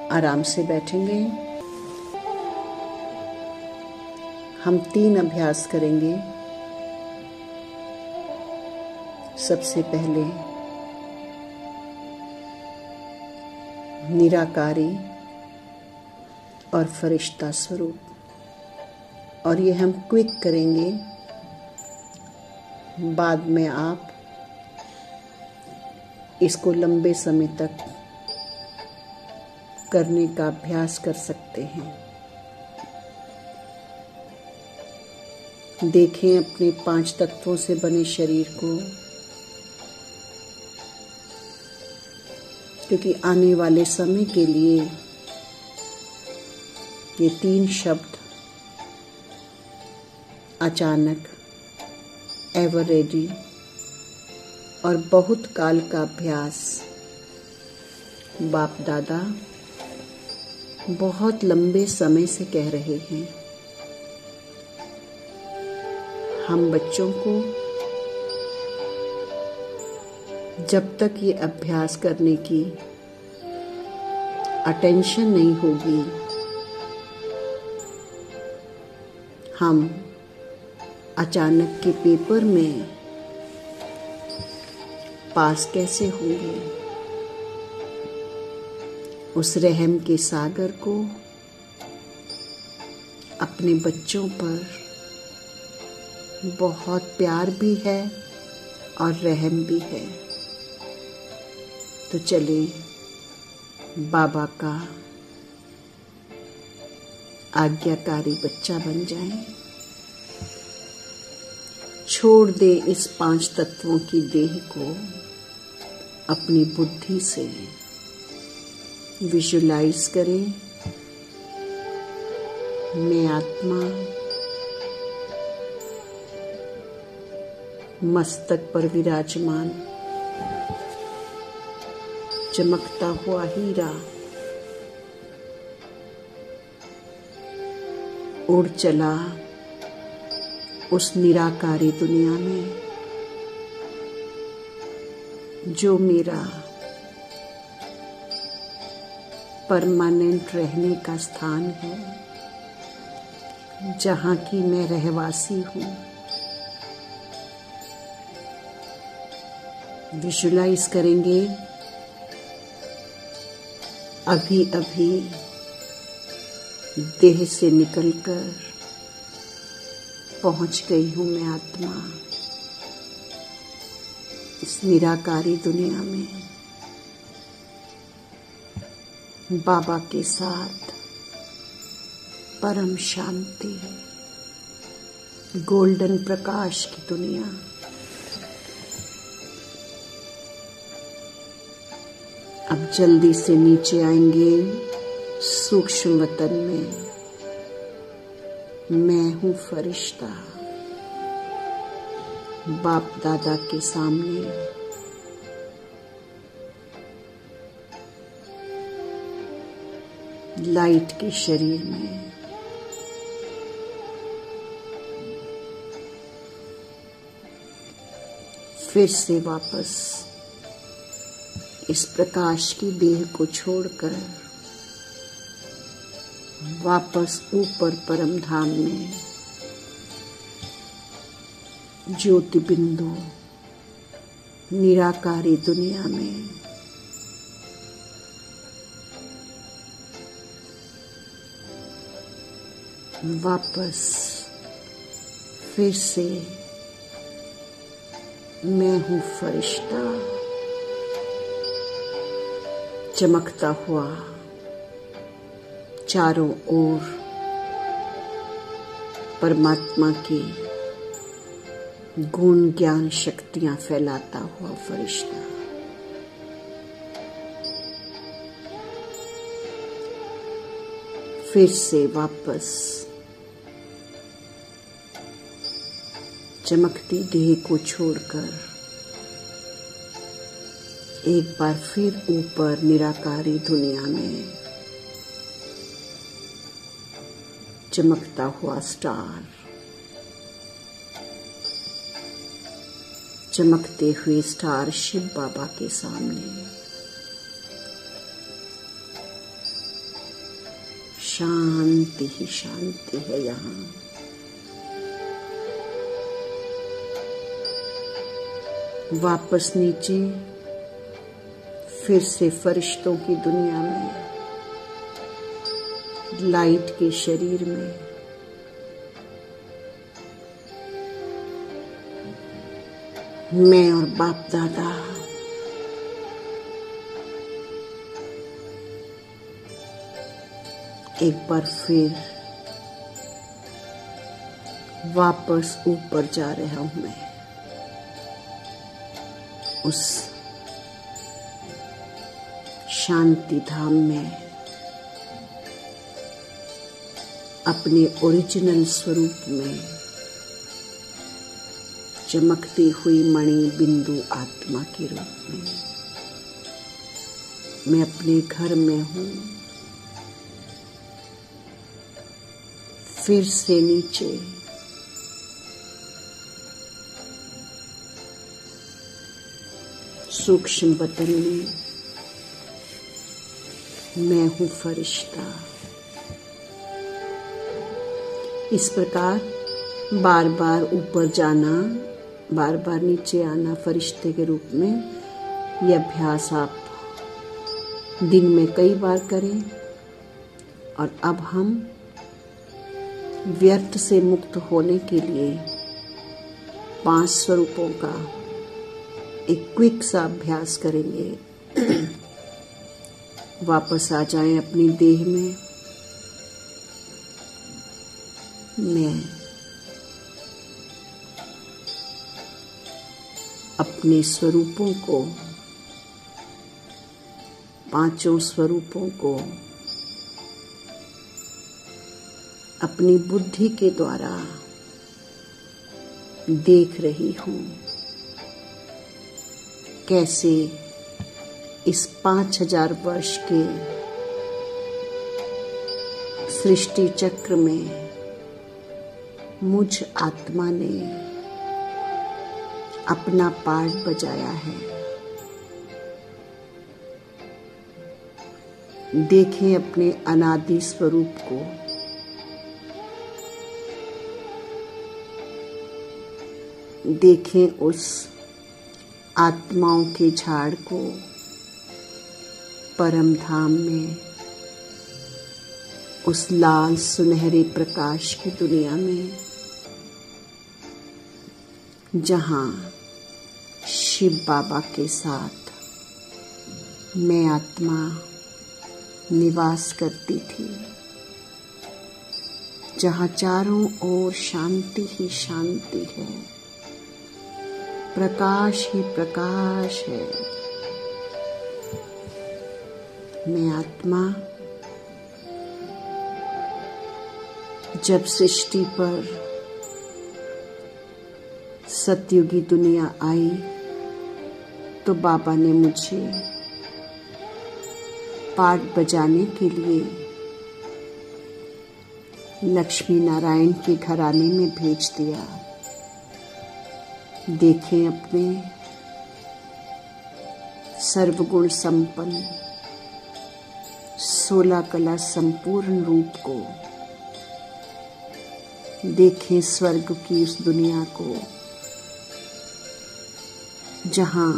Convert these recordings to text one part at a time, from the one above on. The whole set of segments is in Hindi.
आराम से बैठेंगे। हम 3 अभ्यास करेंगे। सबसे पहले निराकारी और फरिश्ता स्वरूप, और ये हम क्विक करेंगे। बाद में आप इसको लंबे समय तक करने का अभ्यास कर सकते हैं। देखें अपने 5 तत्वों से बने शरीर को, क्योंकि आने वाले समय के लिए ये 3 शब्द अचानक, एवर रेडी और बहुत काल का अभ्यास बाप दादा बहुत लंबे समय से कह रहे हैं। हम बच्चों को जब तक ये अभ्यास करने की अटेंशन नहीं होगी, हम अचानक के पेपर में पास कैसे होंगे। उस रहम के सागर को अपने बच्चों पर बहुत प्यार भी है और रहम भी है। तो चले बाबा का आज्ञाकारी बच्चा बन जाएं। छोड़ दे इस 5 तत्वों की देह को। अपनी बुद्धि से विजुलाइज करें, मैं आत्मा मस्तक पर विराजमान चमकता हुआ हीरा उड़ चला उस निराकारी दुनिया में जो मेरा परमानेंट रहने का स्थान है, जहाँ की मैं रहवासी हूँ। विजुलाइज करेंगे अभी अभी देह से निकलकर पहुँच गई हूँ मैं आत्मा इस निराकारी दुनिया में, बाबा के साथ परम शांति, गोल्डन प्रकाश की दुनिया। अब जल्दी से नीचे आएंगे सूक्ष्म वतन में। मैं हूँ फरिश्ता, बाप दादा के सामने लाइट के शरीर में। फिर से वापस इस प्रकाश की देह को छोड़कर वापस ऊपर परम धाम में ज्योति बिंदु निराकारी दुनिया में वापस फिर से मैं हूँ फरिश्ता, चमकता हुआ चारों ओर परमात्मा की गुण ज्ञान शक्तियां फैलाता हुआ फरिश्ता। फिर से वापस चमकती देह को छोड़कर एक बार फिर ऊपर निराकारी दुनिया में चमकता हुआ स्टार, चमकते हुए स्टार शिव बाबा के सामने शांति ही शांति है यहाँ। वापस नीचे फिर से फरिश्तों की दुनिया में, लाइट के शरीर में मैं और बाप दादा एक बार फिर वापस ऊपर जा रहा हूं। मैं उस शांति धाम में अपने ओरिजिनल स्वरूप में चमकती हुई मणि बिंदु आत्मा के रूप में मैं अपने घर में हूं। फिर से नीचे सूक्ष्म बदन में मैं हूं फरिश्ता। इस प्रकार बार बार ऊपर जाना, बार बार नीचे आना फरिश्ते के रूप में, यह अभ्यास आप दिन में कई बार करें। और अब हम व्यर्थ से मुक्त होने के लिए 5 स्वरूपों का एक क्विक सा अभ्यास करेंगे। वापस आ जाएं अपनी देह में। मैं अपने स्वरूपों को, 5 स्वरूपों को अपनी बुद्धि के द्वारा देख रही हूं। कैसे इस 5000 वर्ष के सृष्टि चक्र में मुझ आत्मा ने अपना पार्ट बजाया है। देखें अपने अनादि स्वरूप को। देखें उस आत्माओं के झाड़ को परम धाम में, उस लाल सुनहरे प्रकाश की दुनिया में, जहां शिव बाबा के साथ मैं आत्मा निवास करती थी, जहां चारों ओर शांति ही शांति है, प्रकाश ही प्रकाश है। मैं आत्मा जब सृष्टि पर सतयुगी दुनिया आई तो बाबा ने मुझे पाठ बजाने के लिए लक्ष्मी नारायण के घराने में भेज दिया। देखें अपने सर्वगुण संपन्न 16 कला संपूर्ण रूप को। देखें स्वर्ग की उस दुनिया को जहां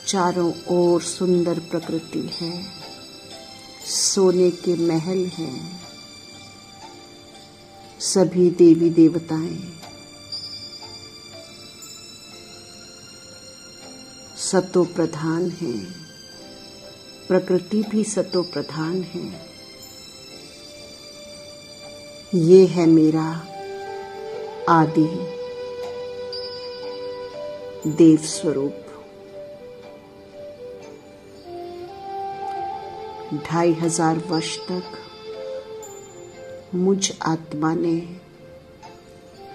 चारों ओर सुंदर प्रकृति है, सोने के महल हैं, सभी देवी देवताएं सतो प्रधान है, प्रकृति भी सतो प्रधान है। ये है मेरा आदि देव स्वरूप। 2500 वर्ष तक मुझ आत्मा ने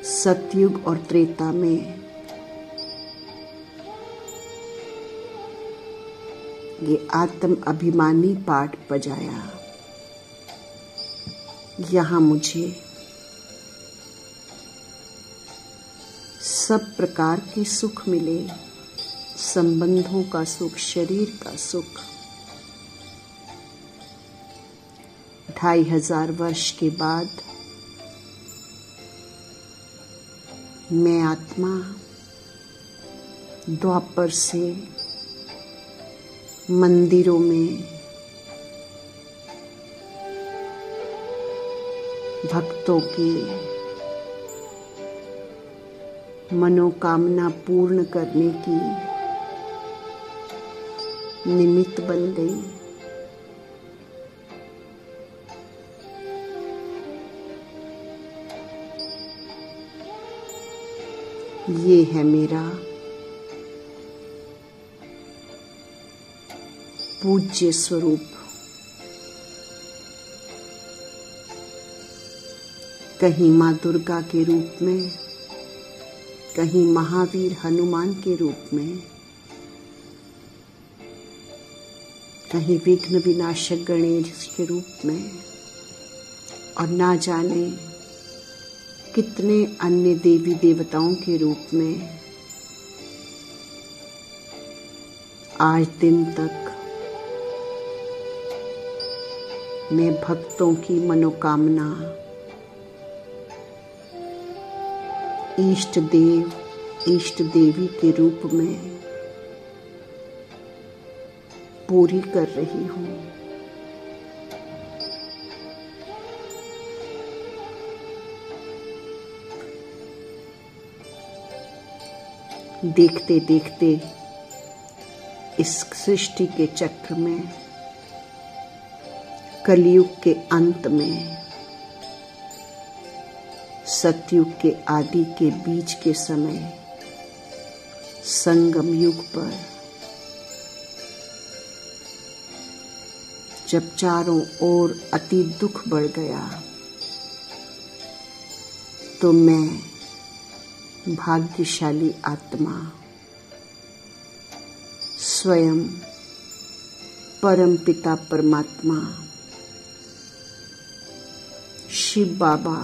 सतयुग और त्रेता में ये आत्म अभिमानी पाठ बजाया। यहाँ मुझे सब प्रकार के सुख मिले, संबंधों का सुख, शरीर का सुख। 25,000 वर्ष के बाद मैं आत्मा द्वापर से मंदिरों में भक्तों की मनोकामना पूर्ण करने की निमित्त बन गई। ये है मेरा पूज्य स्वरूप। कहीं माँ दुर्गा के रूप में, कहीं महावीर हनुमान के रूप में, कहीं विघ्न विनाशक गणेश के रूप में, और ना जाने कितने अन्य देवी देवताओं के रूप में आज दिन तक मैं भक्तों की मनोकामना इष्ट देव इष्ट देवी के रूप में पूरी कर रही हूँ। देखते देखते इस सृष्टि के चक्र में, कलयुग के अंत में, सतयुग के आदि के बीच के समय, संगम युग पर जब चारों ओर अति दुख बढ़ गया, तो मैं भाग्यशाली आत्मा स्वयं परम पिता परमात्मा शिव बाबा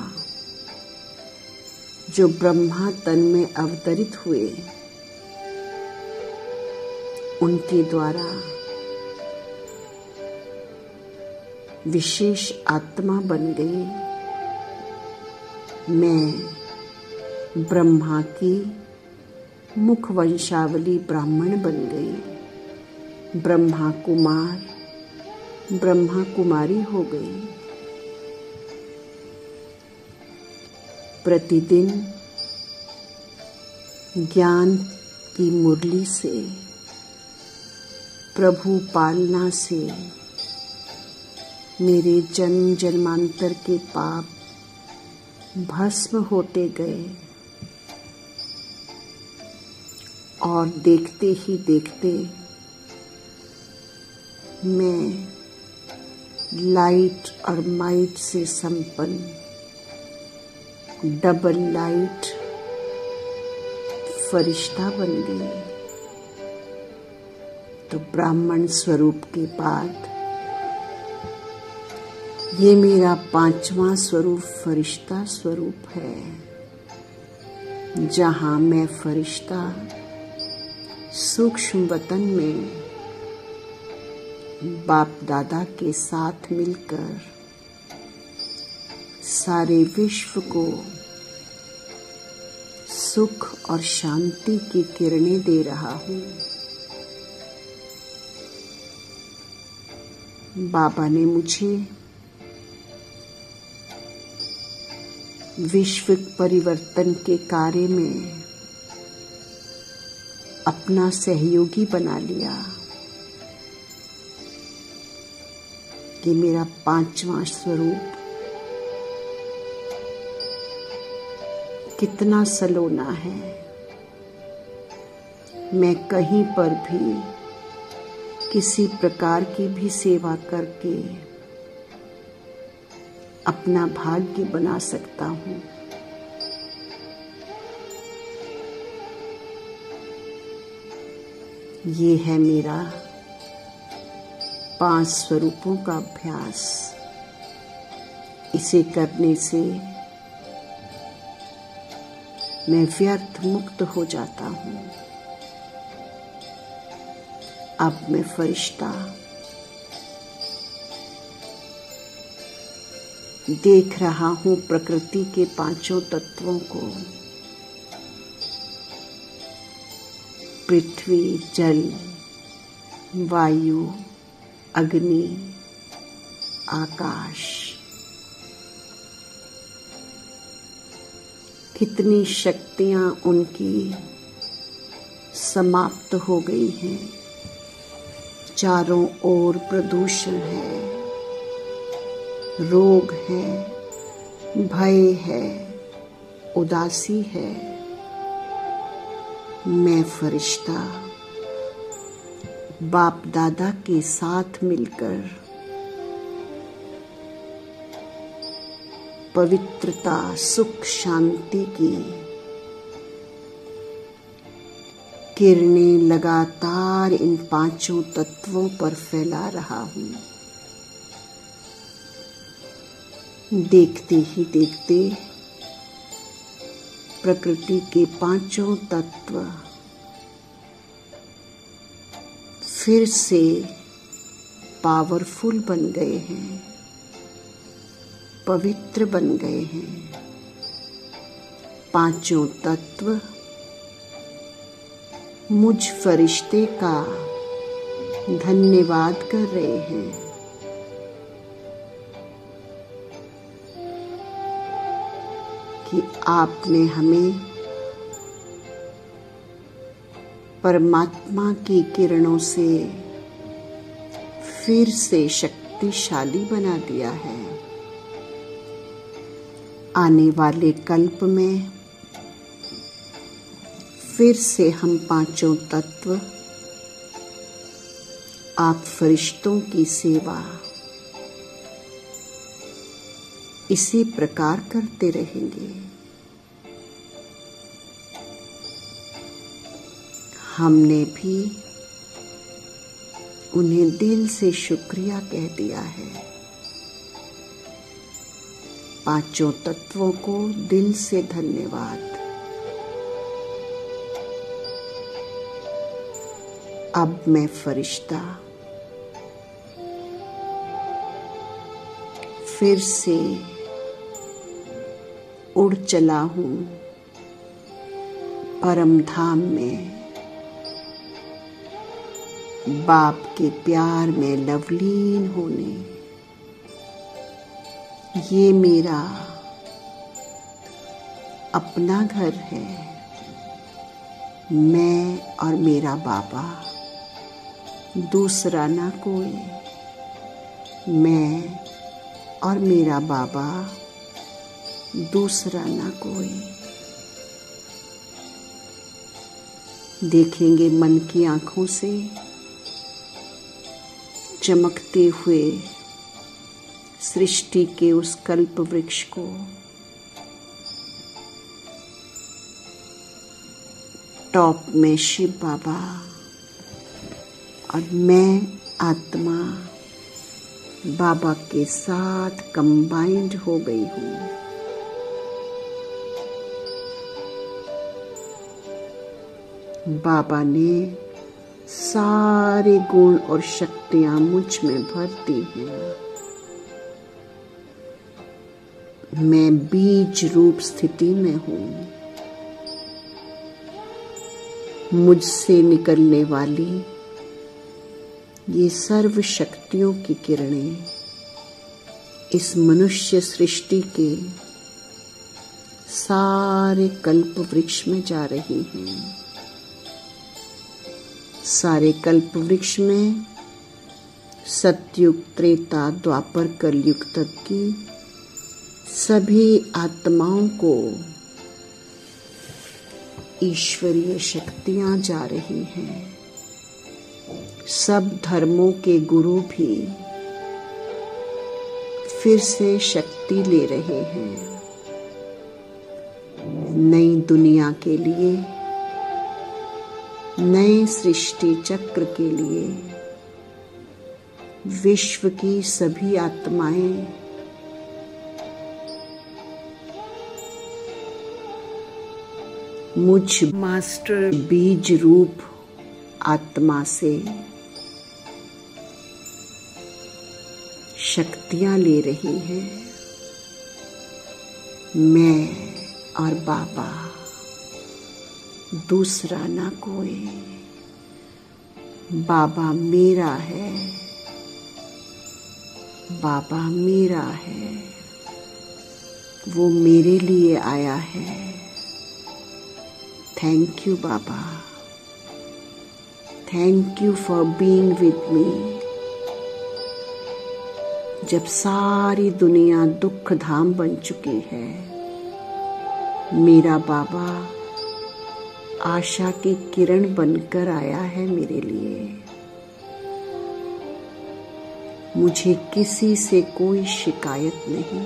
जो ब्रह्मा तन में अवतरित हुए, उनके द्वारा विशेष आत्मा बन गई। मैं ब्रह्मा की मुख वंशावली ब्राह्मण बन गई। ब्रह्मा कुमार ब्रह्मा कुमारी हो गई। प्रतिदिन ज्ञान की मुरली से, प्रभु पालना से मेरे जन्म जन्मांतर के पाप भस्म होते गए, और देखते ही देखते मैं लाइट और माइट से संपन्न डबल लाइट फरिश्ता बन गई। तो ब्राह्मण स्वरूप के बाद ये मेरा 5वां स्वरूप फरिश्ता स्वरूप है, जहां मैं फरिश्ता सूक्ष्म वतन में बाप दादा के साथ मिलकर सारे विश्व को सुख और शांति की किरणें दे रहा हूँ। बाबा ने मुझे विश्व परिवर्तन के कार्य में अपना सहयोगी बना लिया। ये मेरा 5वां स्वरूप कितना सलोना है। मैं कहीं पर भी किसी प्रकार की भी सेवा करके अपना भाग्य बना सकता हूँ। ये है मेरा 5 स्वरूपों का अभ्यास। इसे करने से मैं व्यर्थ मुक्त हो जाता हूँ। अब मैं फरिश्ता देख रहा हूं प्रकृति के पांचों तत्वों को, पृथ्वी, जल, वायु, अग्नि, आकाश। कितनी शक्तियां उनकी समाप्त हो गई हैं। चारों ओर प्रदूषण है, रोग है, भय है, उदासी है। मैं फरिश्ता बाप दादा के साथ मिलकर पवित्रता, सुख, शांति की किरणें लगातार इन पांचों तत्वों पर फैला रहा हूं। देखते ही देखते प्रकृति के पांचों तत्व फिर से पावरफुल बन गए हैं, पवित्र बन गए हैं। पांचों तत्व मुझ फरिश्ते का धन्यवाद कर रहे हैं। कि आपने हमें परमात्मा की किरणों से फिर से शक्तिशाली बना दिया है। आने वाले कल्प में फिर से हम पांचों तत्व आप फरिश्तों की सेवा इसी प्रकार करते रहेंगे। हमने भी उन्हें दिल से शुक्रिया कह दिया है। पांचों तत्वों को दिल से धन्यवाद। अब मैं फरिश्ता फिर से उड़ चला हूं परम धाम में, बाप के प्यार में लवलीन होने। ये मेरा अपना घर है। मैं और मेरा बाबा, दूसरा ना कोई। मैं और मेरा बाबा, दूसरा ना कोई। देखेंगे मन की आंखों से चमकते हुए सृष्टि के उस कल्प वृक्ष को। टॉप में शिव बाबा और मैं आत्मा बाबा के साथ कंबाइंड हो गई हूँ। बाबा ने सारे गुण और शक्तियां मुझ में भर दी हैं। मैं बीज रूप स्थिति में हूँ। मुझसे निकलने वाली ये सर्व शक्तियों की किरणें इस मनुष्य सृष्टि के सारे कल्प वृक्ष में जा रही हैं। सारे कल्प वृक्ष में सतयुग, त्रेता, द्वापर, कलयुग तक की सभी आत्माओं को ईश्वरीय शक्तियां जा रही हैं। सब धर्मों के गुरु भी फिर से शक्ति ले रहे हैं। नई दुनिया के लिए, नए सृष्टि चक्र के लिए विश्व की सभी आत्माएं मुझ मास्टर बीज रूप आत्मा से शक्तियां ले रही हैं। मैं और बाबा, दूसरा ना कोई। बाबा मेरा है, बाबा मेरा है, वो मेरे लिए आया है। Thank you Baba, thank you for being with me. जब सारी दुनिया दुख धाम बन चुकी है, मेरा बाबा आशा की किरण बनकर आया है मेरे लिए। मुझे किसी से कोई शिकायत नहीं,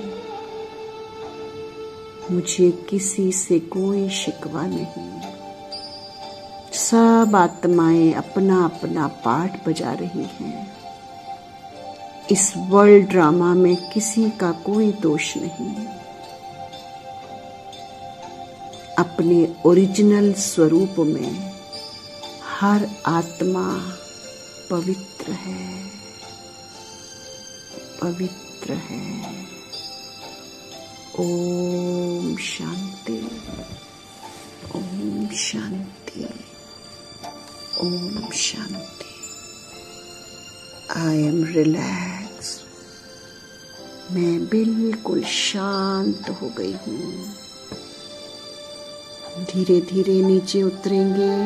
मुझे किसी से कोई शिकवा नहीं। सब आत्माएं अपना अपना पार्ट बजा रही हैं। इस वर्ल्ड ड्रामा में किसी का कोई दोष नहीं। अपने ओरिजिनल स्वरूप में हर आत्मा पवित्र है, पवित्र है। ओम शांति, ओम शांति, ओम शांति। I am relax. मैं बिल्कुल शांत हो गई हूँ। धीरे धीरे नीचे उतरेंगे,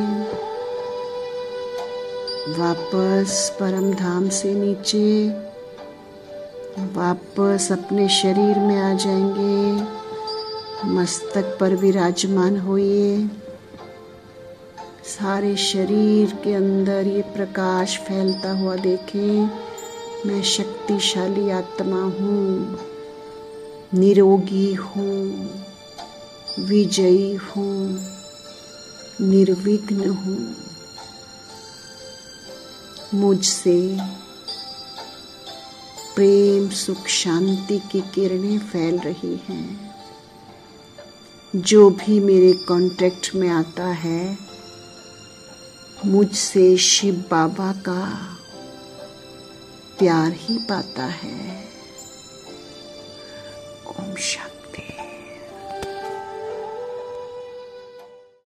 वापस परम धाम से नीचे, वापस अपने शरीर में आ जाएंगे। मस्तक पर विराजमान होइए। सारे शरीर के अंदर ये प्रकाश फैलता हुआ देखें। मैं शक्तिशाली आत्मा हूँ, निरोगी हूँ, विजयी हूँ, निर्विघ्न हूँ। मुझसे प्रेम, सुख, शांति की किरणें फैल रही हैं। जो भी मेरे कांटेक्ट में आता है, मुझसे शिव बाबा का प्यार ही पाता है। ओम शांति।